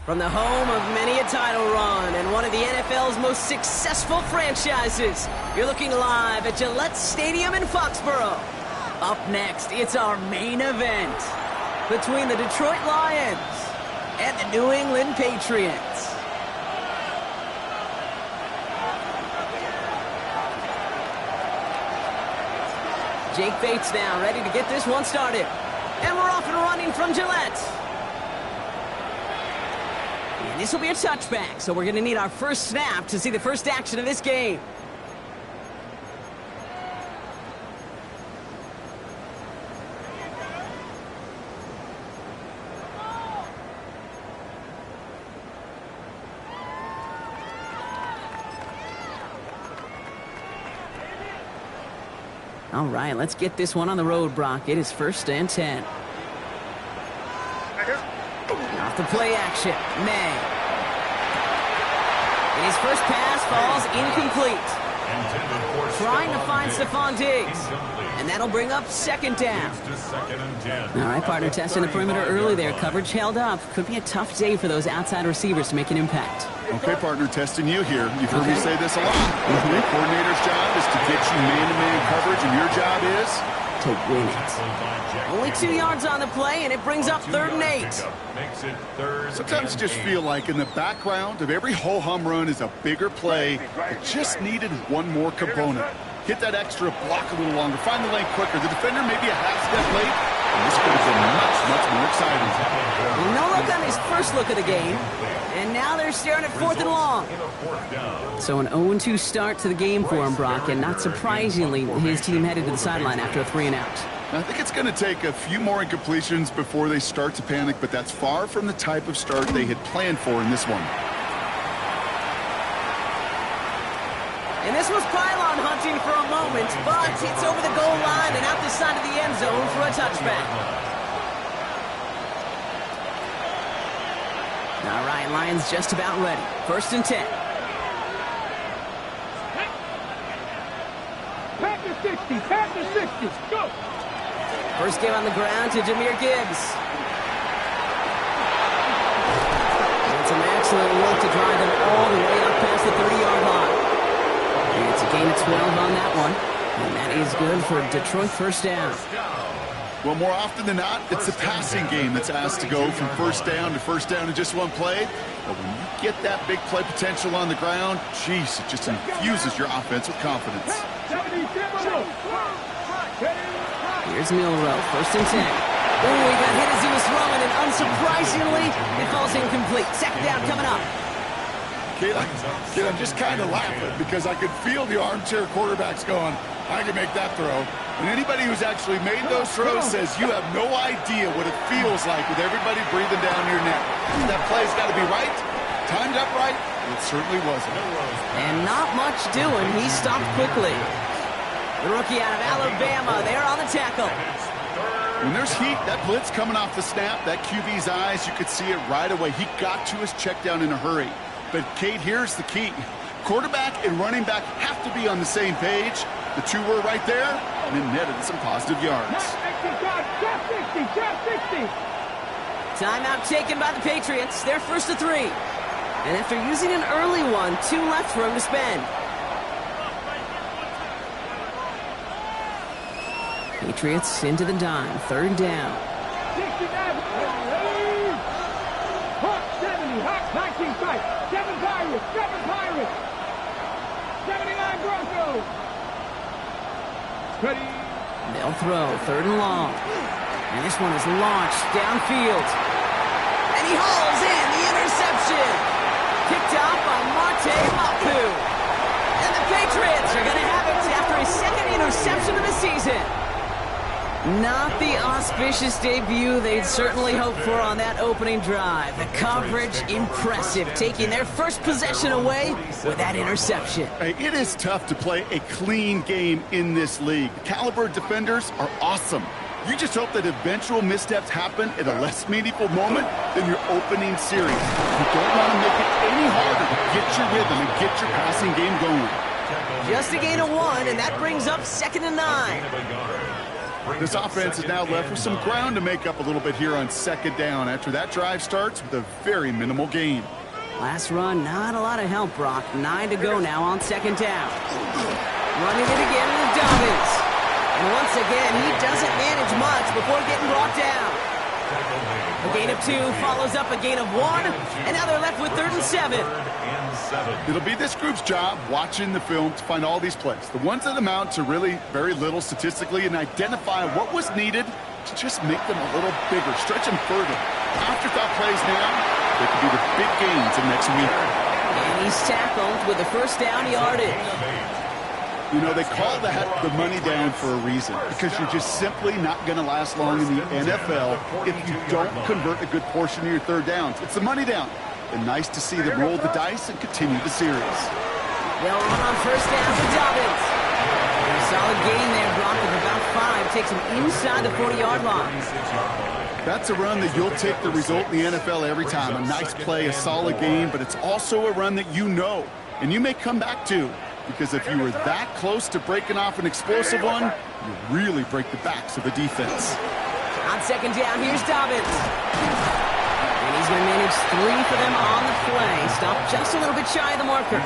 From the home of many a title run and one of the NFL's most successful franchises, you're looking live at Gillette Stadium in Foxborough. Up next, it's our main event between the Detroit Lions and the New England Patriots. Jake Bates now ready to get this one started. And we're off and running from Gillette. And this will be a touchback, so we're going to need our first snap to see the first action of this game. All right, let's get this one on the road, Brock. It is 1st and 10. Off the play action, May. And his first pass falls incomplete. Trying to find Stephon Diggs. And that'll bring up 2nd down. All right, partner, testing the perimeter early there. Coverage held up. Could be a tough day for those outside receivers to make an impact. Okay, partner, testing you here. You've heard me say this a lot. The coordinator's job is to get you man-to-man coverage, and your job is to win it. Only 2 yards on the play, and it brings up 3rd and 8. Sometimes you just feel like in the background of every ho-hum run is a bigger play that just needed one more component. Hit that extra block a little longer. Find the lane quicker. The defender may be a half step late, and this could have been much, much more exciting. Well, no look on his first look of the game, and now they're staring at 4th and long. So an 0-2 start to the game for him, Brock, and not surprisingly, his team headed to the sideline after a 3-and-out. I think it's going to take a few more incompletions before they start to panic, but that's far from the type of start they had planned for in this one. And this was pylon hunting for a moment, but it's over the goal line and out the side of the end zone for a touchback. All right, Lions just about ready. 1st and 10. Pack to 60, pack to 60, go! First game on the ground to Jahmyr Gibbs. And some excellent work to drive them all the way up past the 30-yard line. And it's a gain of 12 on that one. And that is good for Detroit 1st down. Well, more often than not, it's the passing game that's asked to go from 1st down to 1st down in just one play. But when you get that big play potential on the ground, geez, it just infuses your offense with confidence. Here's Milrow, 1st and 10. Oh, he got hit as he was throwing, and unsurprisingly, it falls incomplete. 2nd down coming up. Kid, I'm just kind of laughing because I could feel the armchair quarterbacks going, I can make that throw. And anybody who's actually made those throws says you have no idea what it feels like with everybody breathing down your neck. That play's got to be right, timed up right, and it certainly wasn't. And not much doing. He stopped quickly. The rookie out of Alabama there on the tackle. When there's heat, that blitz coming off the snap, that QB's eyes, you could see it right away. He got to his check down in a hurry. But, Kate, here's the key. Quarterback and running back have to be on the same page. The two were right there, and it netted some positive yards. Timeout taken by the Patriots. They're 1st to 3. And after using an early one, 2 left for him to spend. Patriots into the dime. 3rd down. 7 Pirates, 79 Broncos. Ready. They'll throw 3rd and long. And this one is launched downfield. And he hauls in the interception. Picked off by Marte Mapu. And the Patriots are going to have it after his 2nd interception of the season. Not the auspicious debut they'd certainly hoped for on that opening drive. The coverage, impressive, taking their first possession away with that interception. Hey, it is tough to play a clean game in this league. Caliber defenders are awesome. You just hope that eventual missteps happen at a less meaningful moment than your opening series. You don't want to make it any harder to get your rhythm and get your passing game going. Just a gain of 1, and that brings up 2nd and 9. This offense is now left with some ground to make up a little bit here on second down after that drive starts with a very minimal gain. Last run, not a lot of help, Brock. 9 to go now on second down. Running it again with Dobbins. And once again, he doesn't manage much before getting brought down. A gain of 2 follows up a gain of 1, and now they're left with 3rd and 7. It'll be this group's job watching the film to find all these plays, the ones that amount to really very little statistically, and identify what was needed to just make them a little bigger, stretch them further. Afterthought plays now, they could be the big gains of next week. And he's tackled with a first down yardage. You know, they call that the money down for a reason, because you're just simply not going to last long in the NFL if you don't convert a good portion of your third downs. It's the money down. And nice to see them roll the dice and continue the series. They'll run on first down for Dobbins. And a solid gain there, Brock, of about 5. Takes him inside the 40-yard line. That's a run that you'll take the result in the NFL every time. A nice play, a solid game, but it's also a run that you know, and you may come back to. Because if you were that close to breaking off an explosive one, you really break the backs of the defense. On second down, here's Dobbins. And he's going to manage 3 for them on the play. Stop just a little bit shy of the marker.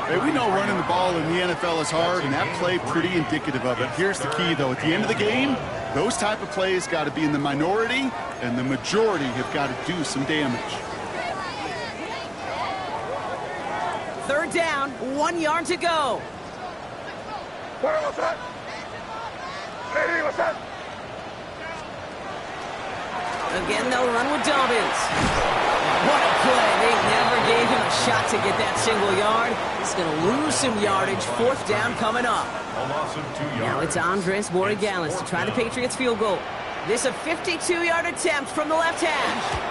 Hey, we know running the ball in the NFL is hard, and that play pretty indicative of it. Here's the key, though. At the end of the game, those type of plays got to be in the minority, and the majority have got to do some damage. 3rd down, 1 yard to go. Again, they'll run with Dobbins. What a play. They never gave him a shot to get that single yard. He's going to lose some yardage. 4th down coming up. Now it's Andres Borregales to try the Patriots field goal. This a 52-yard attempt from the left hash.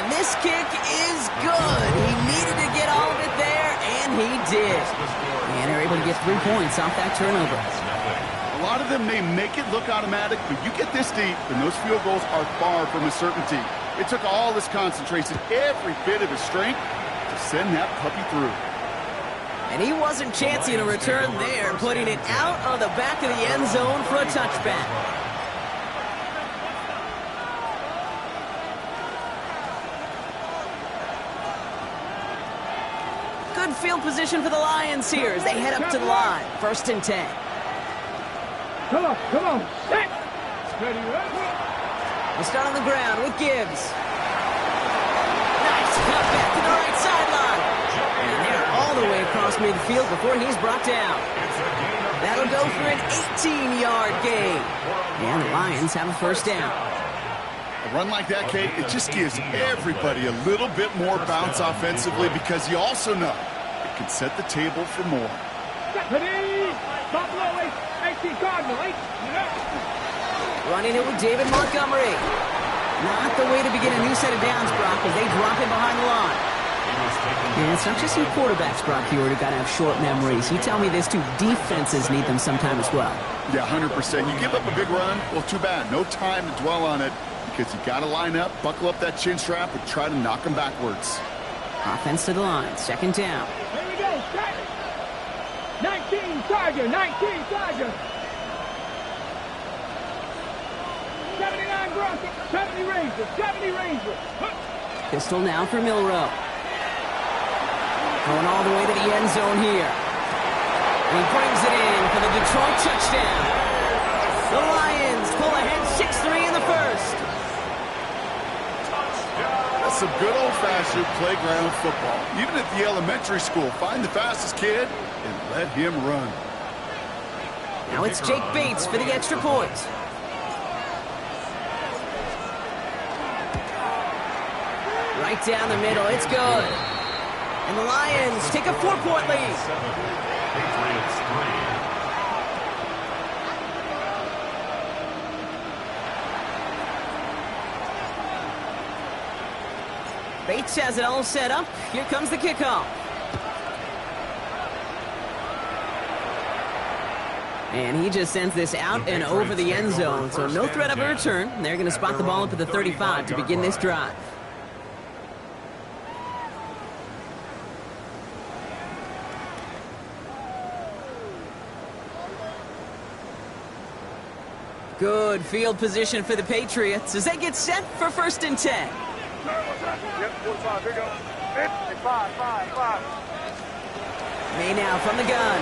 And this kick is good. He needed to get all of it there, and he did. And they're able to get 3 points off that turnover. A lot of them may make it look automatic, but you get this deep, and those field goals are far from a certainty. It took all his concentration, every bit of his strength, to send that puppy through. And he wasn't chancing a return there, putting it out on the back of the end zone for a touchback. Good field position for the Lions here as they head up to the line. 1st and 10. Come on, set. Ready, We'll start on the ground with Gibbs. Nice cut back to the right sideline. And they're all the way across midfield before he's brought down. That'll go for an 18-yard gain. And the Lions have a 1st down. A run like that, Kate, it just gives everybody a little bit more bounce offensively because you also know it can set the table for more. Buffalo 18 Cardinal 8. Running it with David Montgomery. Not the way to begin a new set of downs, Brock, as they drop him behind the line. And it's not just some quarterbacks, Brock, here who got to have short memories. You tell me this too, defenses need them sometime as well. Yeah, 100%. You give up a big run, well, too bad. No time to dwell on it because you got to line up, buckle up that chin strap, and try to knock them backwards. Offense to the line, 2nd down. Here we go, set. 19 Tiger, 19 Tiger. 79 Bronco, 70 Ranger, 70 Ranger. Pistol now for Milrow. Going all the way to the end zone here. And he brings it in for the Detroit touchdown. The Lions pull ahead 6-3 in the 1st. That's some good old-fashioned playground football. Even at the elementary school, find the fastest kid and let him run. Now it's Jake Bates for the extra point. Right down the middle, it's good. And the Lions take a 4-point lead. Patriots 3. Bates has it all set up. Here comes the kickoff. And he just sends this out and over the end zone, so no threat of a return. They're going to spot the ball up at the 35 to begin this drive. Good field position for the Patriots as they get set for 1st and 10. Yep, 45. Here you go. Hey, 5. May now from the gun.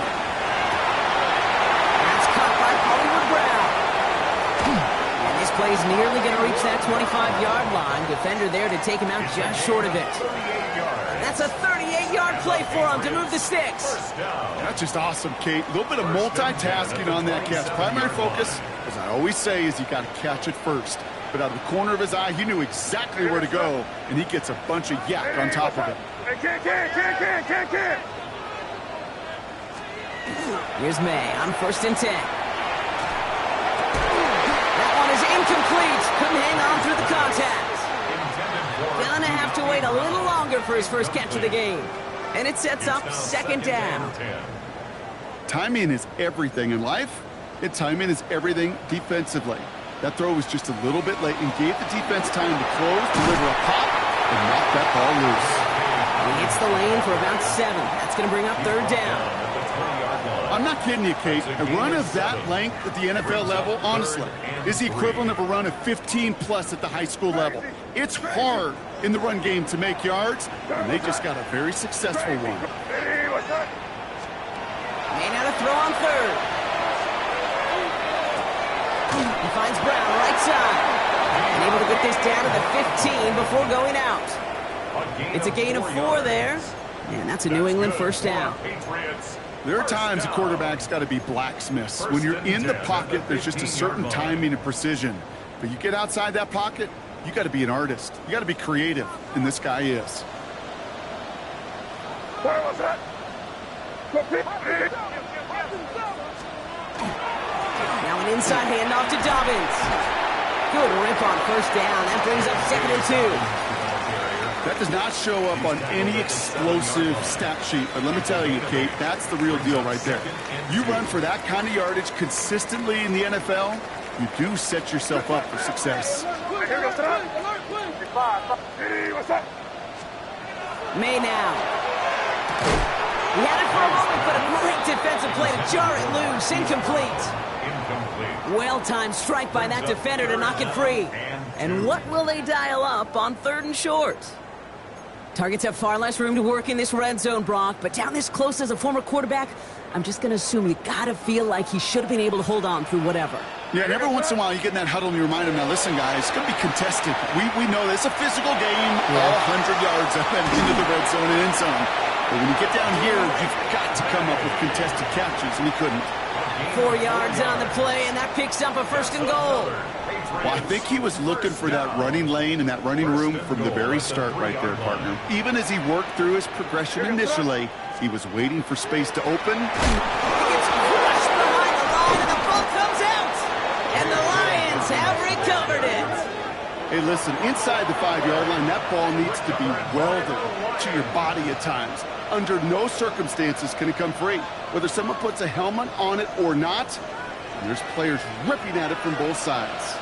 That's caught by Hollywood Brown. And this play's nearly going to reach that 25-yard line. Defender there to take him out just short of it. That's a 38-yard play for him to move the sticks. That's just awesome, Kate. A little bit of multitasking on that catch. Primary focus, as I always say, is you got to catch it first. But out of the corner of his eye, he knew exactly where to go, and he gets a bunch of yak on top of it. Hey, can't. Here's May on 1st and 10. That one is incomplete. Couldn't hang on through the contact. Gonna have to wait a little longer for his first catch of the game. And it sets up 2nd down. Timing is everything in life, and timing is everything defensively. That throw was just a little bit late and gave the defense time to close, deliver a pop, and knock that ball loose. He hits the lane for about 7. That's going to bring up 3rd down. I'm not kidding you, Kate. A run of that length at the NFL level, honestly, is the equivalent of a run of 15-plus at the high school level. It's hard in the run game to make yards, and they just got a very successful one. May now to throw on 3rd. He finds Brown right side. And able to get this down to the 15 before going out. It's a gain of 4 there. And that's a New England 1st down. There are times a quarterback's got to be blacksmiths. When you're in the pocket, there's just a certain timing and precision. But you get outside that pocket, you got to be an artist. You got to be creative, and this guy is. Where was that? Now an inside handoff to Dobbins. Good rip on 1st down. That brings up 2nd and 2. That does not show up on any explosive stat sheet. But let me tell you, Kate, that's the real deal right there. You run for that kind of yardage consistently in the NFL, you do set yourself up for success. May now. He had it for a moment, but a great defensive play to jar it loose. Incomplete. Well-timed strike by that defender to knock it free. And what will they dial up on 3rd and short? Targets have far less room to work in this red zone, Brock, but down this close as a former quarterback, I'm just going to assume you got to feel like he should have been able to hold on through whatever. Yeah, and every once in a while you get in that huddle and you remind him, now listen, guys, it's going to be contested. We know this. It's a physical game, all 100 yards up and into the red zone and in zone. But when you get down here, you've got to come up with contested catches, and he couldn't. 4 yards on the play, and that picks up a 1st and goal. Well, I think he was looking for that running lane and that running room from the very start right there, partner. Even as he worked through his progression initially, he was waiting for space to open. He gets crushed behind the line, and the ball comes out. And the Lions have recovered it. Hey, listen, inside the 5-yard line, that ball needs to be welded to your body at times. Under no circumstances can it come free. Whether someone puts a helmet on it or not, there's players ripping at it from both sides.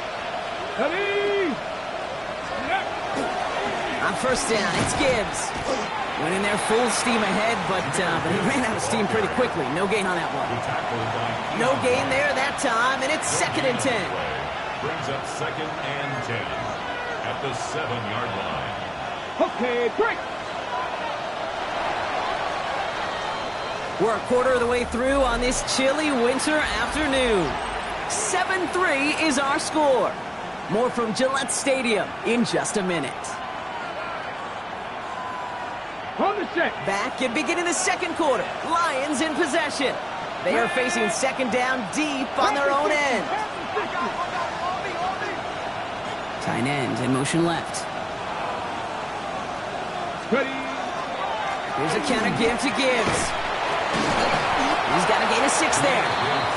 On 1st down, it's Gibbs. Went in there full steam ahead, but he ran out of steam pretty quickly. No gain on that one. No gain there that time, and it's 2nd and 10. Brings up 2nd and 10 at the 7-yard line. Okay, break. We're a quarter of the way through on this chilly winter afternoon. 7-3 is our score. More from Gillette Stadium in just a minute. On the set. Back and beginning the 2nd quarter. Lions in possession. They are facing 2nd down deep on their own end. Tight end in motion left. Ready. Here's a counter give to Gibbs. He's got a gain of 6 there.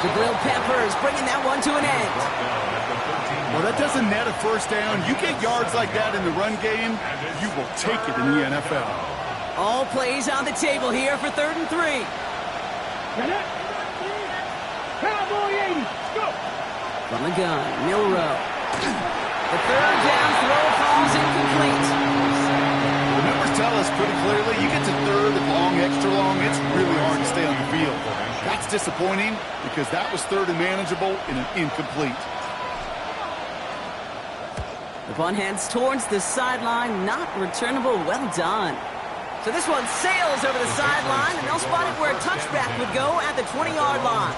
The grilled peppers bringing that one to an end. Well, that doesn't net a 1st down. You get yards like that in the run game, you will take it in the NFL. All plays on the table here for 3rd and 3. Cowboy 80. Go. From the gun, Milrow. The 3rd down throw falls incomplete. The numbers tell us pretty clearly, you get to 3rd and long, extra long, it's really hard to stay on the field. That's disappointing because that was 3rd and manageable in an incomplete. punt heads towards the sideline, not returnable. Well done. So this one sails over the sideline, and they'll spot it where a touchback would go at the 20-yard line.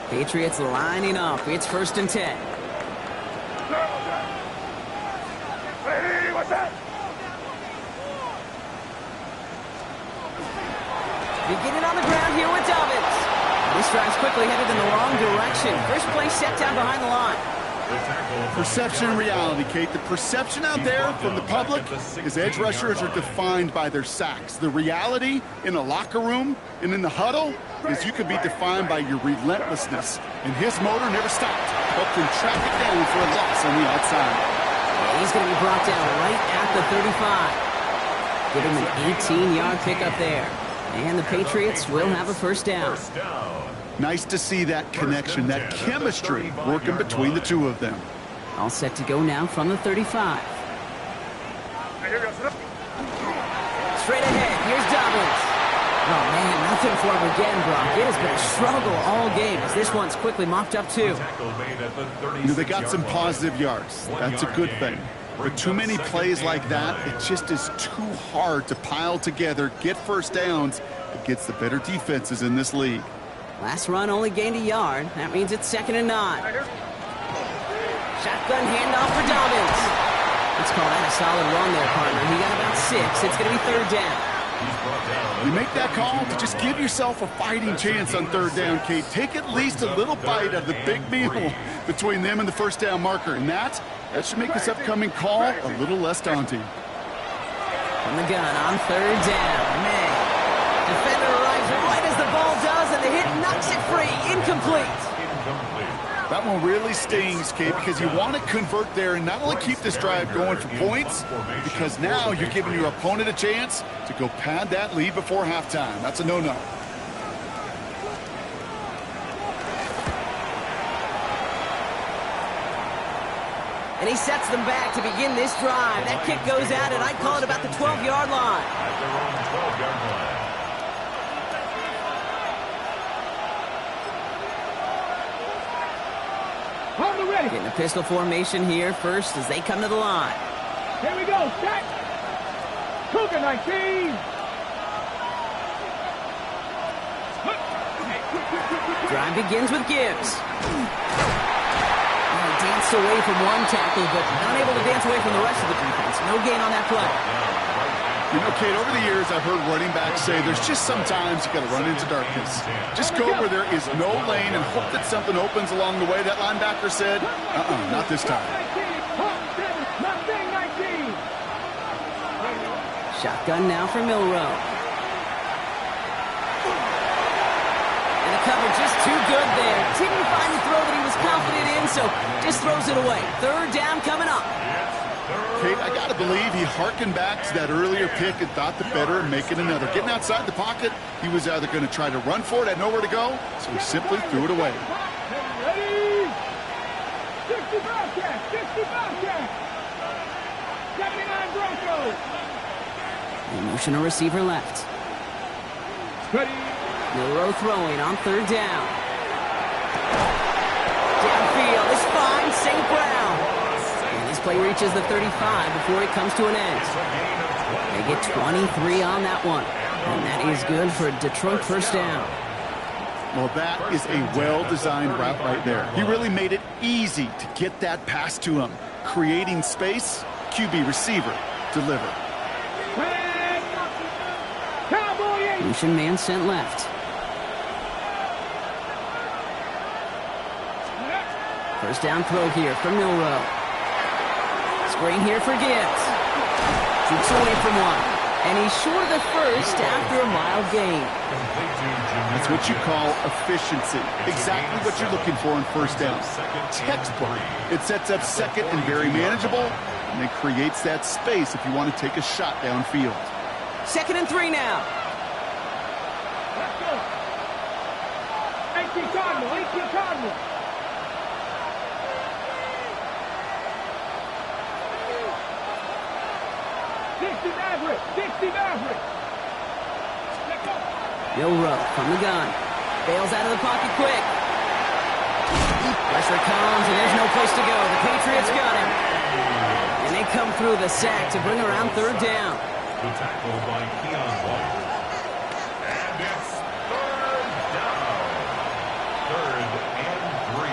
Patriots lining up. It's 1st and 10. Hey, what's that? Beginning on the ground here with Dobbins. This drive's quickly headed in the wrong direction. First play set down behind the line. Perception and reality, Kate. The perception out there from the public is edge rushers are defined by their sacks. The reality in a locker room and in the huddle is you could be defined by your relentlessness. And his motor never stopped, helped him track it down for a loss on the outside. He's going to be brought down right at the 35. Give him an 18-yard pickup there. And the Patriots will have a first down. Nice to see that connection, that chemistry working between the two of them. All set to go now from the 35. Straight ahead, here's Dobbins. Oh, man, nothing for him again, Brock. It has been a struggle all game as this one's quickly mopped up, too. You know, they got some positive yards. That's a good thing. But too many plays like that, it just is too hard to pile together, get first downs against the better defenses in this league. Last run only gained a yard. That means it's 2nd and 9. Shotgun handoff for Dobbins. Let's call that a solid run there, partner. He got about 6. It's going to be 3rd down. You make that call to just give yourself a fighting chance on 3rd down, Kate. Take at least a little bite of the big meal between them and the first down marker. And that should make this upcoming call a little less daunting. From the gun on 3rd down. Man. Defender arrives right as the ball does, and the hit knocks it free. Incomplete. That one really stings, Kate, because you want to convert there and not only keep this drive going for points, because now you're giving your opponent a chance to go pad that lead before halftime. That's a no-no. And he sets them back to begin this drive. That kick goes at it. I'd call it about the 12-yard line. At their own 12-yard line. Getting a pistol formation here first as they come to the line. Here we go, set. Cougar 19. Drive begins with Gibbs. He danced away from one tackle, but unable to dance away from the rest of the defense. No gain on that play. You know, Kate, over the years, I've heard running backs say there's just sometimes you got to run into darkness. Just go where there is no lane and hope that something opens along the way. That linebacker said, not this time. Shotgun now for Milrow. And the cover just too good there. Didn't find the throw that he was confident in, so just throws it away. 3rd down coming up. Kate, I got to believe he hearkened back to that earlier pick and thought the better and make it another. Getting outside the pocket, he was either going to try to run for it, had nowhere to go, so he simply threw it away. Ready? 60 Bobcats, 60 Bobcats. 79 Broncos. Motion a receiver left. Ready? Milrow throwing on 3rd down. Downfield is fine, St. Brown. And this play reaches the 35 before it comes to an end. They get 23 on that one. And that is good for a Detroit first down. Well, that is a well-designed route right there. He really made it easy to get that pass to him. Creating space, QB receiver, deliver. Motion man sent left. First down throw here from Milrow. Screen here for Gibbs. Shoots away from one. And he's short of the first after a mild gain. That's what you call efficiency. Exactly what you're looking for in first down. Textbook. It sets up 2nd and very manageable, and it creates that space if you want to take a shot downfield. 2nd and 3 now. Let's go. 18 Cardinal, 18 Cardinal. Milrow from the gun. Bails out of the pocket quick. Pressure comes, and there's no place to go. The Patriots got him. And they come through the sack to bring around third down. The tackle by Keon White. And it's third down. 3rd and 3.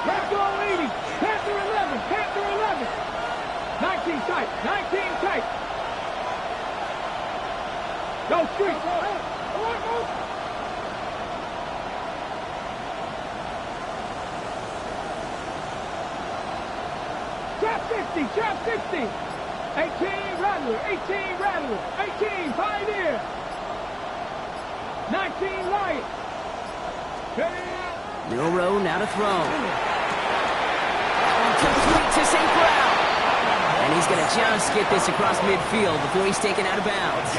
Panther 80. Panther 11. Panther 11. 19 tight. 19 tight. Go street. Trap 60. Trap 60. 18 Rattler. 18 Rattler. 18 Pioneer. 19 Lion. Milroe now to throw. That one complete to St. Brown. And he's going to just get this across midfield before he's taken out of bounds.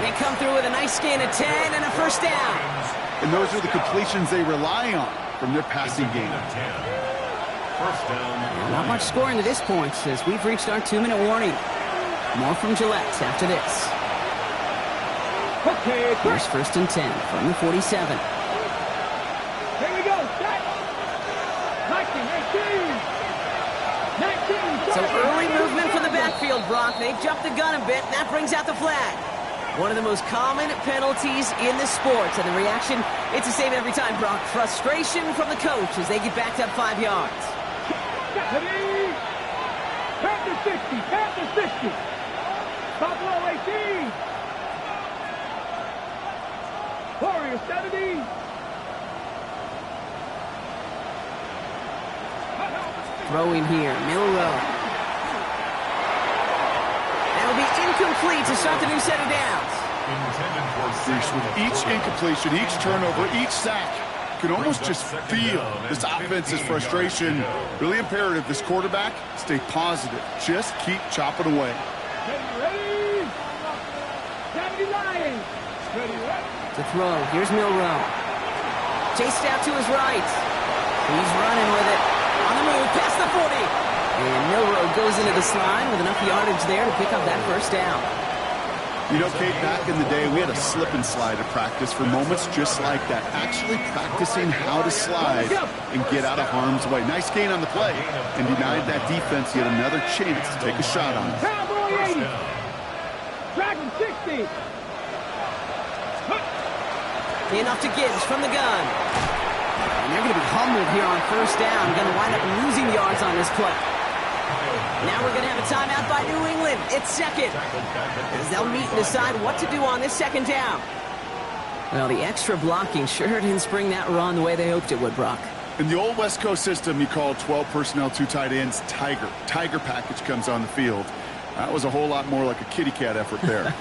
They come through with a nice gain of 10 and a first down. And those are the completions they rely on from their passing game. First down. Not much scoring to this point as we've reached our 2-minute warning. More from Gillette after this. Okay, Here's 1st and 10 from the 47. Here we go. Set. 19, 18. 19. So early movement from the backfield, Brock. They jumped the gun a bit, and that brings out the flag. One of the most common penalties in the sport. And the reaction, it's the same every time, Brock. Frustration from the coach as they get backed up 5 yards. Panther 60. Panther 60. Buffalo 18. Warrior 70. Throwing here, Milroe. That'll be incomplete to start the new set of downs. Intended for With each incompletion, each turnover, each sack, you can almost just feel this offense's frustration. Really imperative this quarterback stay positive. Just keep chopping away. Ready? 70 Lions. Ready? To throw, here's Milroe. Chased out to his right. He's running with it. On the move, past the 40. And Milroe goes into the slide with enough yardage there to pick up that first down. You know, Kate, back in the day, we had a slip and slide at practice for moments just like that. Actually practicing how to slide and get out of harm's way. Nice gain on the play and denied that defense yet another chance to take a shot on it. Cowboy 80. Dragon 60. Enough to Gibbs from the gun. And they're going to be humbled here on first down. Going to wind up losing yards on this play. Now we're going to have a timeout by New England. It's second. As they'll meet and decide what to do on this second down. Well, the extra blocking sure didn't spring that run the way they hoped it would, Brock. In the old West Coast system, you call 12 personnel, 2 tight ends, Tiger. Tiger package comes on the field. That was a whole lot more like a kitty cat effort there.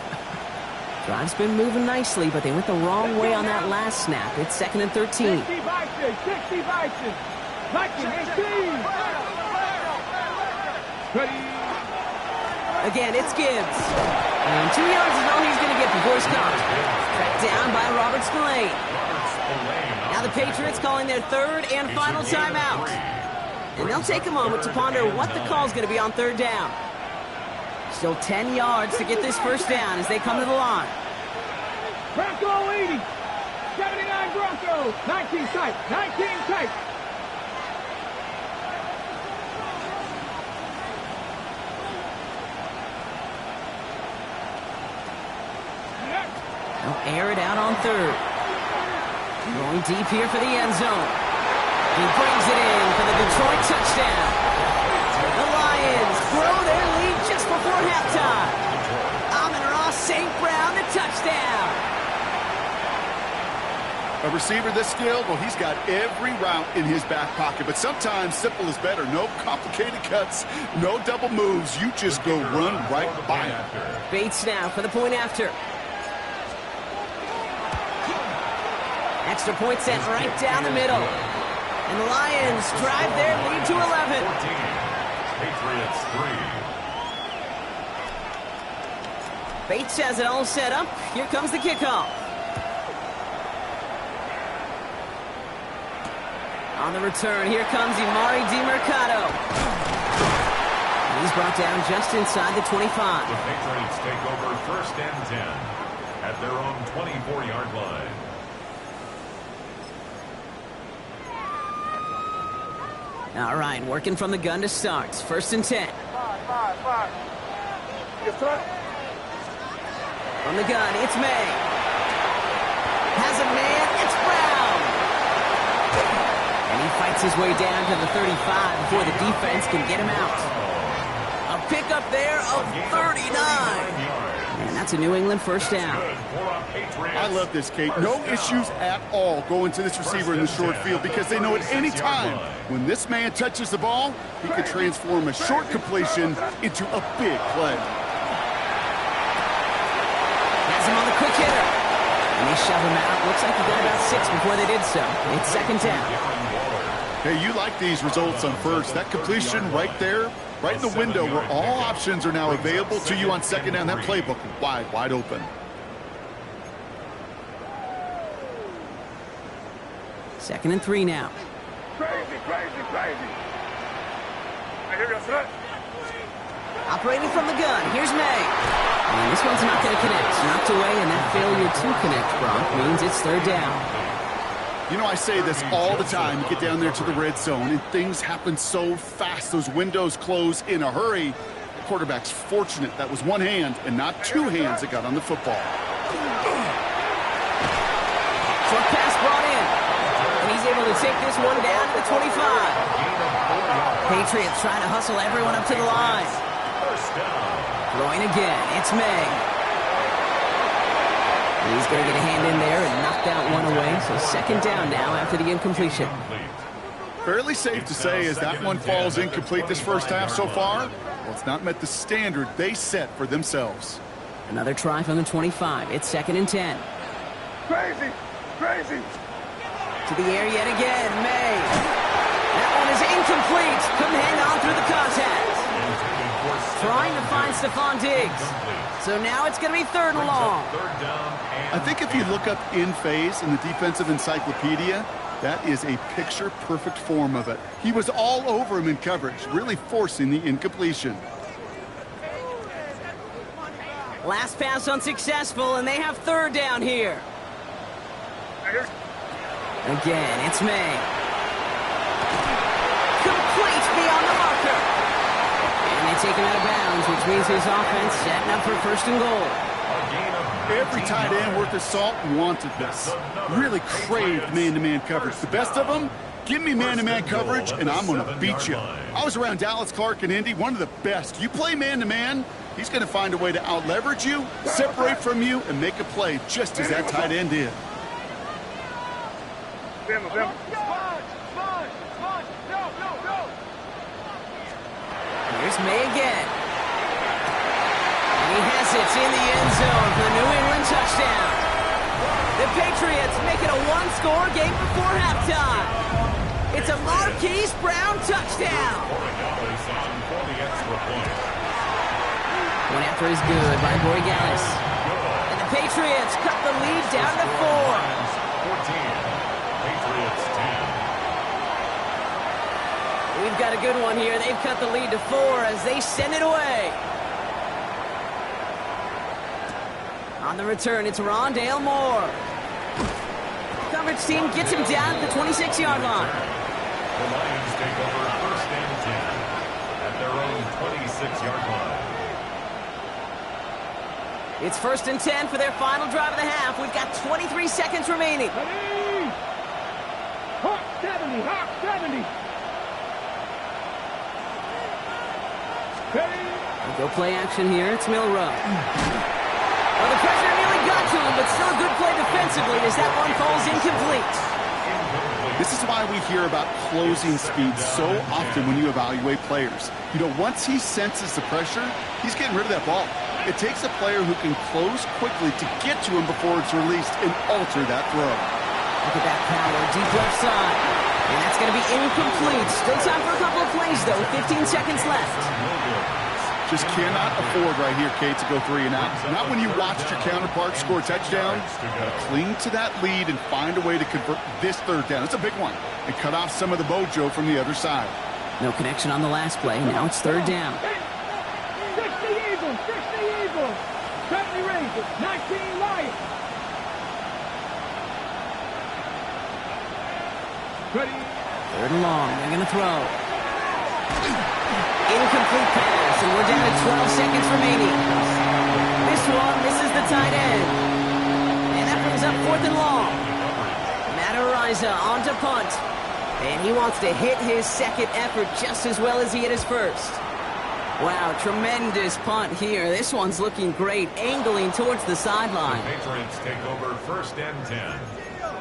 Drive's been moving nicely, but they went the wrong way on that last snap. It's 2nd and 13. 60 Bison. 60 Bison. 19, 18. Ready? Again, it's Gibbs. And 2 yards is all he's going to get before he's caught. Tracked down by Robert Spillane. Now the Patriots calling their 3rd and final timeout. And they'll take a moment to ponder what the call's going to be on 3rd down. Still 10 yards to get this first down as they come to the line. Bronco 80. 79 Bronco. 19 tight. 19 tight. They'll air it out on 3rd. Going deep here for the end zone. He brings it in for the Detroit touchdown. The Lions grow their lead just before halftime. Amon-Ra St. Brown, the touchdown. A receiver this skilled, well, he's got every route in his back pocket. But sometimes simple is better. No complicated cuts, no double moves. You just go run right by him. Bates now for the point after. Extra point sent right down the middle. And the Lions drive their lead to 11. Patriots 3. Bates has it all set up. Here comes the kickoff. On the return, here comes Imari DiMercato. He's brought down just inside the 25. The Patriots take over 1st and 10 at their own 24-yard line. All right, working from the gun to start. 1st and 10. Five. Yes, sir. From the gun, it's May. Has a man, it's Brown. And he fights his way down to the 35 before the defense can get him out. A pickup there of 39. And that's a New England 1st down. I love this, Kate. No issues at all going to this receiver in the short field because they know at any time when this man touches the ball, he could transform a short completion into a big play. Has him on the quick hitter. And they shove him out. Looks like he got about 6 before they did so. It's 2nd down. Hey, you like these results on 1st. That completion right there, right in the window where all options are now available to you on 2nd down. That playbook wide open. 2nd and 3 now. Crazy. I hear you, sir. Operating from the gun, here's May. And this one's not going to connect. Knocked away, and that failure to connect, Bronk, means it's 3rd down. You know, I say this all the time. You get down there to the red zone, and things happen so fast. Those windows close in a hurry. The quarterback's fortunate that was one hand and not 2 hands that got on the football. Short pass brought in. And he's able to take this one down to the 25. Patriots trying to hustle everyone up to the line. Throwing again, it's May. He's going to get a hand in there and knock that one away. So 2nd down now after the incompletion. Fairly safe to say as that one falls incomplete this 1st half so far, well, it's not met the standard they set for themselves. Another try from the 25. It's 2nd and 10. Crazy. To the air yet again, May. That one is incomplete. Couldn't hang on through the contact. Trying to find Stephon Diggs. So now it's going to be 3rd and long. I think if you look up in phase in the defensive encyclopedia, that is a picture-perfect form of it. He was all over him in coverage, really forcing the incompletion. Last pass unsuccessful, and they have 3rd down here. Again, it's May. Complete beyond the marker. And they take him out of bounds, which means his offense setting up for 1st and goal. Every tight end worth his salt wanted this. Really craved man-to-man coverage. The best of them, give me man-to-man coverage, and I'm going to beat you. I was around Dallas Clark and Indy, one of the best. You play man-to-man, he's going to find a way to out-leverage you, separate from you, and make a play just as that tight end did. Here's May again. And he has it in the end zone for the New England touchdown. The Patriots make it a 1-score game before halftime. It's a Marquise Brown touchdown. One after is good by Borregales. And the Patriots cut the lead down to 4. 14. Patriots 10. We've got a good one here. They've cut the lead to 4 as they send it away. On the return, it's Rondale Moore. Coverage team gets him down at the 26-yard line. The Lions take over 1st and 10 at their own 26-yard line. It's 1st and 10 for their final drive of the half. We've got 23 seconds remaining. Hawk 70. Go play action here. It's Milrow. Well, the pressure nearly got to him, but still a good play defensively as that one falls incomplete. This is why we hear about closing speed so often when you evaluate players. You know, once he senses the pressure, he's getting rid of that ball. It takes a player who can close quickly to get to him before it's released and alter that throw. Look at that power, deep left side. And that's going to be incomplete. Still time for a couple of plays, though, with 15 seconds left. Just cannot afford right here, Kate, to go 3 and out. Not when you watched your counterpart score a touchdown. Gotta cling to that lead and find a way to convert this 3rd down. It's a big one. And cut off some of the mojo from the other side. No connection on the last play. Now it's 3rd down. Eagles, 60 Eagles. 70 Rangers, 19 Lions. Ready. Third and long. They're going to throw. Incomplete pass, and we're down to 12 seconds remaining. This one misses the tight end. And that brings up 4th and long. Matt Ariza on to punt. And he wants to hit his second effort just as well as he hit his first. Wow, tremendous punt here. This one's looking great, angling towards the sideline. The Patriots take over 1st and 10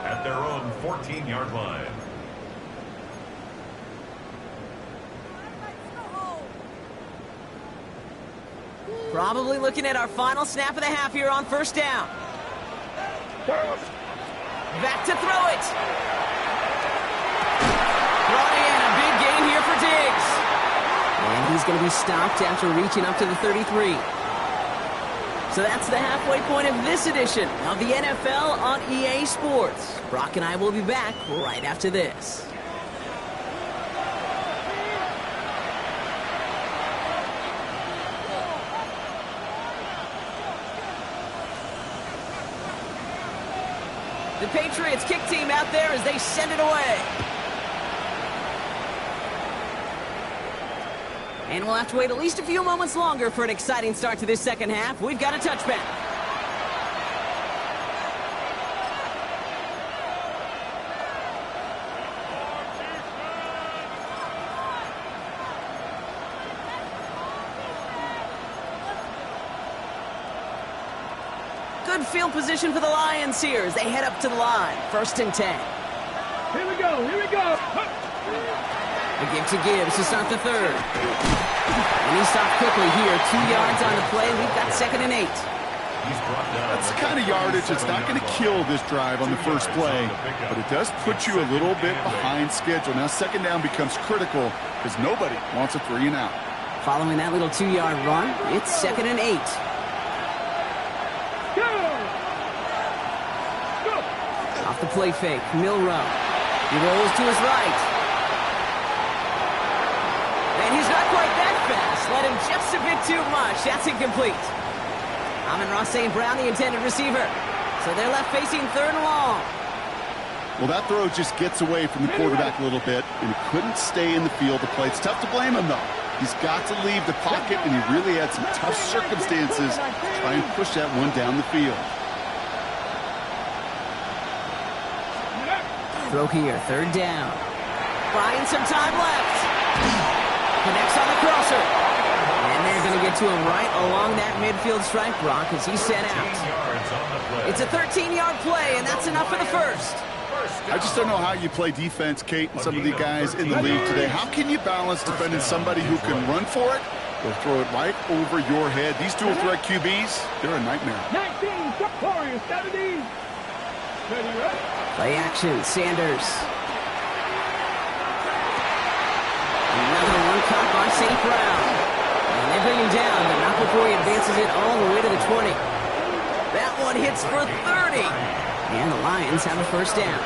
at their own 14-yard line. Probably looking at our final snap of the half here on 1st down. Back to throw it. Brought in a big gain here for Diggs. And he's going to be stopped after reaching up to the 33. So that's the halfway point of this edition of the NFL on EA Sports. Brock and I will be back right after this. The Patriots kick team out there as they send it away. And we'll have to wait at least a few moments longer for an exciting start to this second half. We've got a touchback. Good field position for the Lions here as they head up to the line. 1st and 10. Here we go, here we go. The give to Gibbs to start the third. And he stopped quickly here. 2 yards on the play. We've got 2nd and 8. That's the kind of yardage that's not going to kill this drive on the first play, but it does put you a little bit behind schedule. Now 2nd down becomes critical because nobody wants a 3 and out. Following that little 2-yard run, it's 2nd and 8. Off the play fake, Milrow. He rolls to his right. And he's not quite that fast. Let him just a bit too much. That's incomplete. Amon-Ra St. Brown, the intended receiver. So they're left facing 3rd and long. Well, that throw just gets away from the quarterback a little bit, and he couldn't stay in the field to play. It's tough to blame him, though. He's got to leave the pocket, and he really had some tough circumstances to try and push that one down the field. Throw here, 3rd down. Buying some time left. Connects on the crosser. And they're going to get to him right along that midfield stripe, Brock, as he's sent out. It's a 13-yard play, and that's enough for the first. I just don't know how you play defense, Kate, and some of the guys in the league today. How can you balance defending somebody who can run for it or throw it right over your head? These dual threat QBs, they're a nightmare. 19, Warriors, 70. Ready, right? Play action, Sanders. Another one caught by St. Brown. And they bring him down, but not before he advances it all the way to the 20. That one hits for 30. And the Lions have a 1st down.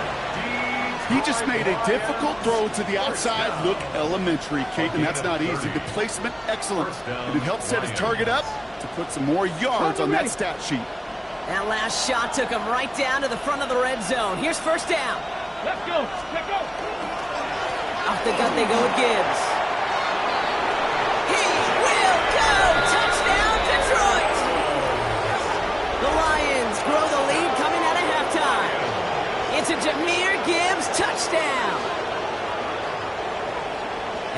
He just made a difficult throw to the outside look elementary, Kate, and that's not easy. The placement, excellent. And it helped set his target up to put some more yards on that stat sheet. That last shot took him right down to the front of the red zone. Here's 1st down. Let's go, let's go. Off the gut they go with Gibbs. He will go! Touchdown, Detroit! The Lions grow the lead coming out of halftime. It's a Jahmyr Gibbs touchdown.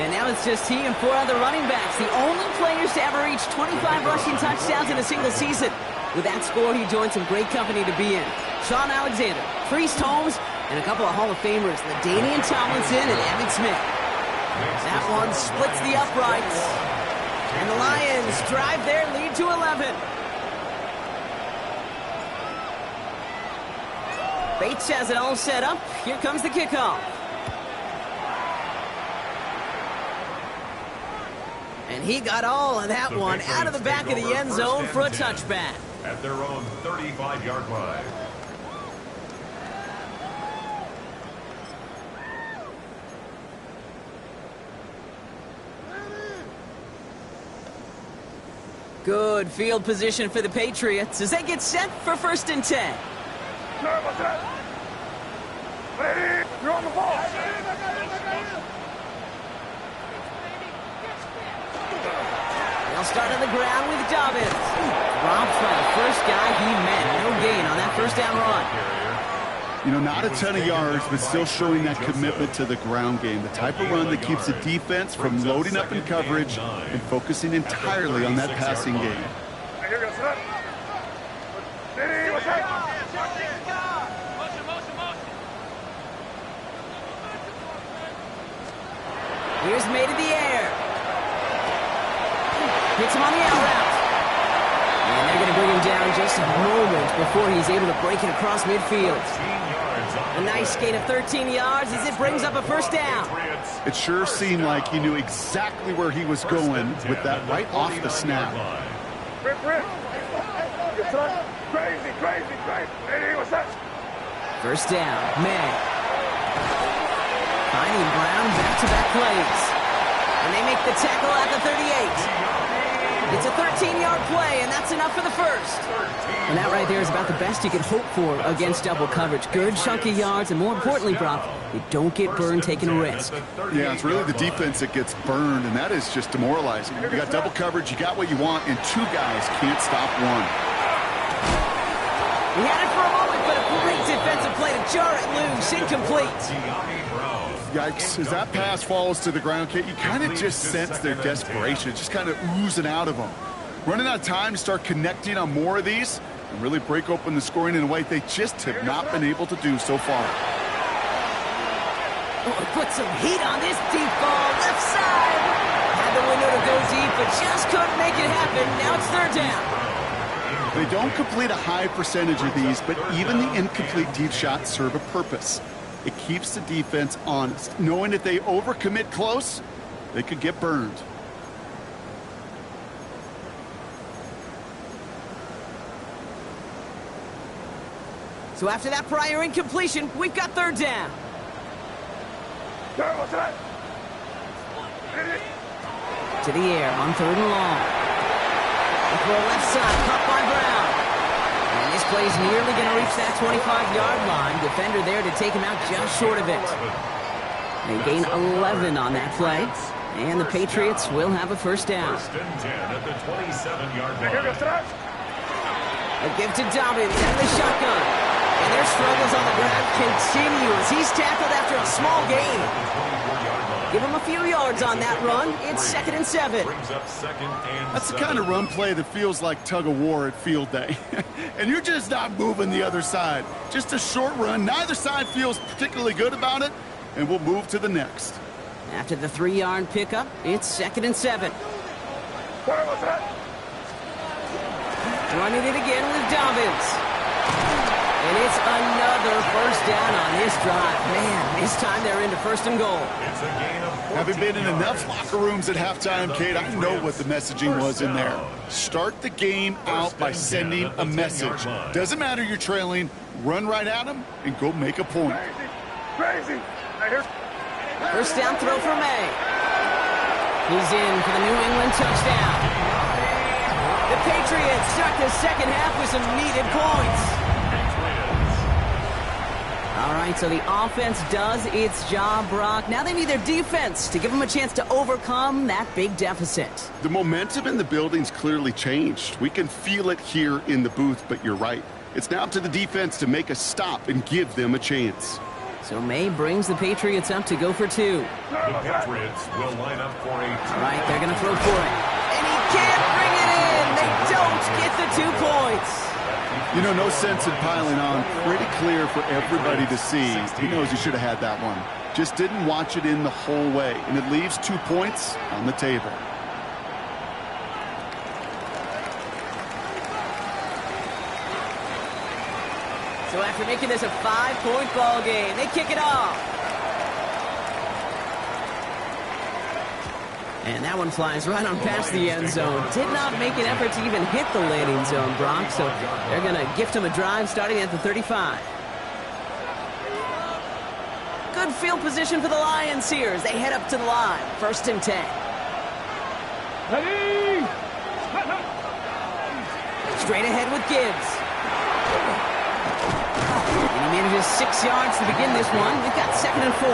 And now it's just he and 4 other running backs, the only players to ever reach 25 rushing touchdowns in a single season. With that score, he joined some great company to be in. Sean Alexander, Priest Holmes, and a couple of Hall of Famers, LaDainian Tomlinson and Emmitt Smith. That one splits the uprights. And the Lions drive their lead to 11. Bates has it all set up. Here comes the kickoff. And he got all of that one out of the back of the end zone for a touchback. At their own 35-yard line. Good field position for the Patriots as they get set for 1st and 10. Ready? You're on the ball. They'll start on the ground with Dobbins. Dropped by the first guy he met. No gain on that first down run. You know, not a ton of yards, but still showing that commitment to the ground game. The type of run that keeps the defense from loading up in coverage and focusing entirely on that passing game. Here's made in the air. Hits him on the out route. And they're going to bring him down just a moment before he's able to break it across midfield. A nice gain of 13 yards as it brings up a first down. It sure seemed like he knew exactly where he was going with that right off the snap. First down, May. Finding Brown back-to-back plays. And they make the tackle at the 38. It's a 13-yard play, and that's enough for the first. And that right there is about the best you could hope for against double coverage. Good chunky yards, and more importantly, Brock, they don't get burned taking a risk. Yeah, it's really the defense that gets burned, and that is just demoralizing. You got double coverage, you got what you want, and two guys can't stop one. He had it for a moment, but a great defensive play to jar it loose. Incomplete. Yikes, as that pass falls to the ground, Kate, you kind of just sense their desperation. It's just kind of oozing out of them. Running out of time to start connecting on more of these and really break open the scoring in a way they just have not been able to do so far. Oh, put some heat on this deep ball, left side. Had the window to go deep, but just couldn't make it happen. Now it's 3rd down. They don't complete a high percentage of these, but even the incomplete deep shots serve a purpose. It keeps the defense honest, knowing if they overcommit close, they could get burned. So after that prior incompletion, we've got 3rd down. To the air on 3rd and long. The throw left side, caught by Brown. And this play's nearly going to reach that 25-yard line. Defender there to take him out just short of it. They gain 11 on that play. And the Patriots will have a first down. 1st and 10 at the 27-yard line. A give to Dobbins and the shotgun. And their struggles on the ground continue as he's tackled after a small gain. Give him a few yards on that run. It's 2nd and 7. That's the kind of run play that feels like tug-of-war at field day. And you're just not moving the other side. Just a short run. Neither side feels particularly good about it, and we'll move to the next. After the 3-yard pickup, it's 2nd and 7. Running it again with Dobbins. And it's another first down on this drive. Man, this time they're into 1st and goal. It's a gain of 14 Having been in enough locker rooms at halftime, Kate, I know what the messaging was in there. Start the game out by sending a message. Doesn't matter you're trailing, run right at them and go make a point. Crazy. First down throw for May. He's in for the New England touchdown. The Patriots start the second half with some needed points. All right, so the offense does its job, Brock. Now they need their defense to give them a chance to overcome that big deficit. The momentum in the building's clearly changed. We can feel it here in the booth, but you're right. It's now up to the defense to make a stop and give them a chance. So May brings the Patriots up to go for 2. The Patriots will line up for a... All right, they're going to throw for it. And he can't bring it in. They don't get the 2 points. You know, no sense in piling on. Pretty clear for everybody to see. He knows he should have had that one. Just didn't watch it in the whole way. And it leaves 2 points on the table. So after making this a 5-point ball game, they kick it off. And that one flies right on past the end zone. Did not make an effort to even hit the landing zone, Brock. So they're going to gift him a drive starting at the 35. Good field position for the Lions here as they head up to the line. 1st and 10. Ready? Straight ahead with Gibbs. And he manages 6 yards to begin this one. We've got 2nd and 4.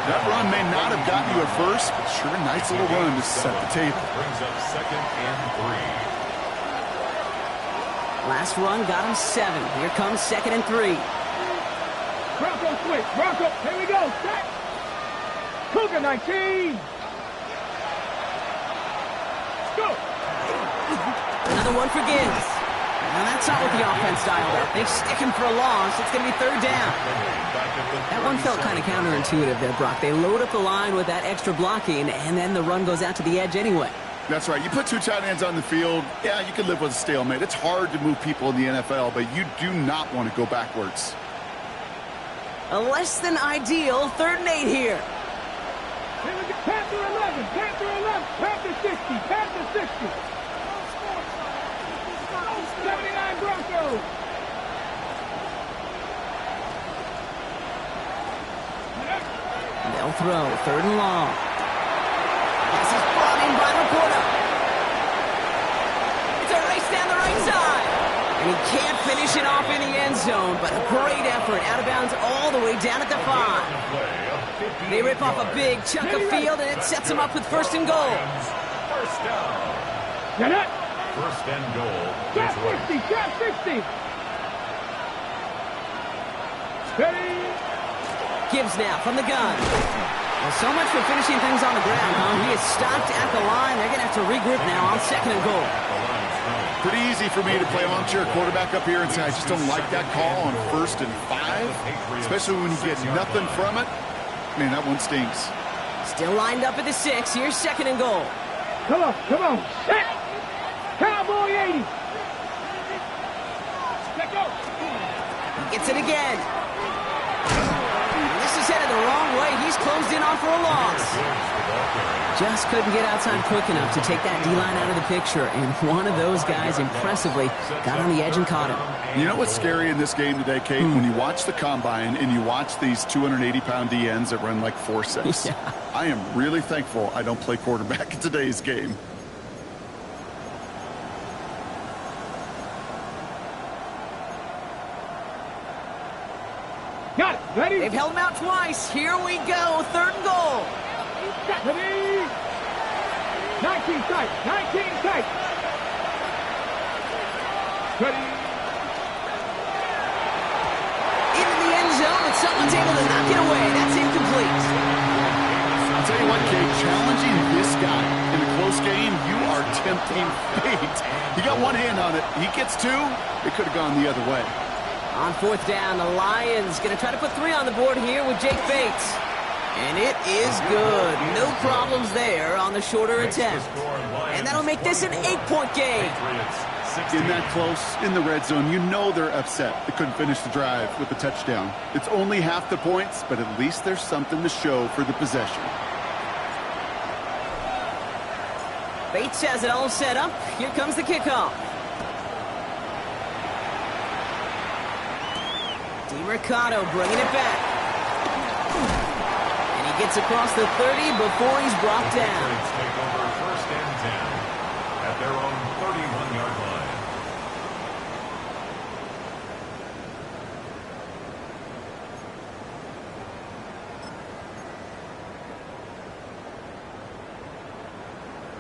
That run may not have gotten you at first, but sure a nice little run to set the table. Brings up 2nd and 3. Last run got him 7. Here comes 2nd and 3. Bronco switch. Bronco. Here we go. Set. Cougar 19. Go. Another one for Gibbs. Now that's not what the offense dialed up. They stick him for a loss. It's going to be 3rd down. That one felt kind of counterintuitive there, Brock. They load up the line with that extra blocking, and then the run goes out to the edge anyway. That's right. You put 2 tight ends on the field, yeah, you can live with a stalemate. It's hard to move people in the NFL, but you do not want to go backwards. A less than ideal 3rd and 8 here. Panther 11. Panther 11. Panther 60. Panther 60. 79 Broncos. They'll throw 3rd and long. This is brought in by Laporta. It's a race down the right side. And he can't finish it off in the end zone, but a great effort out of bounds all the way down at the 5. They rip off a big chunk of field, and it sets them up with 1st and goal. First down. Get it. 1st and goal. Trap 60. Trap 60. Steady. Gibbs now from the gun. Well, so much for finishing things on the ground, huh? He is stopped at the line. They're going to have to regroup now on 2nd and goal. Pretty easy for me to play armchair quarterback up here and say I just don't like that call on 1st and 5, especially when you get nothing from it. Man, that one stinks. Still lined up at the 6. Here's 2nd and goal. Come on. Come on. Set. Cowboy 80. Let go. He gets it again. This is headed the wrong way. He's closed in on for a loss. Just couldn't get outside quick enough to take that D-line out of the picture, and one of those guys impressively got on the edge and caught him. You know what's scary in this game today, Kate? When you watch the combine and you watch these 280-pound DNs that run like 4.6. Yeah. I am really thankful I don't play quarterback in today's game. Got it. Ready. They've held him out twice. Here we go. 3rd and goal. Ready. 19 tight. 19 tight. Ready. Into the end zone, but someone's able to knock it away. That's incomplete. I'll tell you what, Kate, challenging this guy in a close game, you are tempting fate. He got one hand on it. He gets 2. It could have gone the other way. On 4th down, the Lions going to try to put 3 on the board here with Jake Bates. And it is good. No problems there on the shorter attempt. And that'll make this an 8-point game. In that close, in the red zone, you know they're upset. They couldn't finish the drive with the touchdown. It's only half the points, but at least there's something to show for the possession. Bates has it all set up. Here comes the kickoff. DeMercado bringing it back. And he gets across the 30 before he's brought down. Take over 1st and 10 at their own 31-yard line.